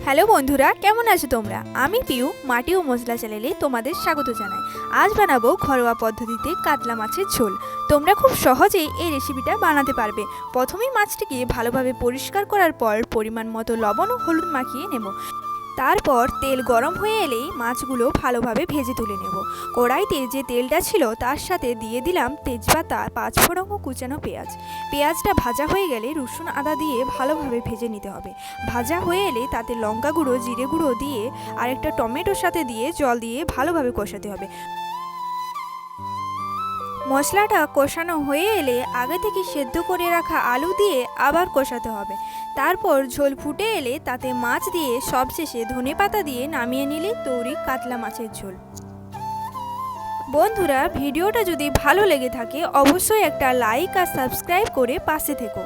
Hello বন্ধুরা, কেমন আছো তোমরা? আমি পিউ মাটি ও মশলা চ্যানেলে তোমাদের স্বাগত জানাই। আজ বানাবো ঘরোয়া পদ্ধতিতে কাতলা মাছের ঝোল। তোমরা খুব সহজেই এই রেসিপিটা বানাতে পারবে। প্রথমেই মাছটিকে ভালোভাবে পরিষ্কার করার পর পরিমাণ মতো লবণ ও হলুদ মাখিয়ে নেব। তারপর তেল গরম হয়ে এলেই মাছগুলো ভালোভাবে ভেজে তুলে নেব। কড়াইতে যে তেলটা ছিল তার সাথে দিয়ে দিলাম তেজপাতা, পাঁচফোড়ন ও কুচানো পেঁয়াজ। পেঁয়াজটা ভাজা হয়ে গেলে রসুন আদা দিয়ে ভালোভাবে ভেজে নিতে হবে। ভাজা হয়ে এলে তাতে লঙ্কা গুঁড়ো, জিরে গুঁড়ো দিয়ে আর একটা টমেটোর সাথে দিয়ে জল দিয়ে ভালোভাবে কষাতে হবে। মশলাটা কষানো হয়ে এলে আগে থেকে সেদ্ধ করে রাখা আলু দিয়ে আবার কষাতে হবে। তারপর ঝোল ফুটে এলে তাতে মাছ দিয়ে সবশেষে ধনেপাতা দিয়ে নামিয়ে নিলেই তৈরি কাতলা মাছের ঝোল। বন্ধুরা, ভিডিওটা যদি ভালো লেগে থাকে অবশ্যই একটা লাইক আর সাবস্ক্রাইব করে পাশে থেকো।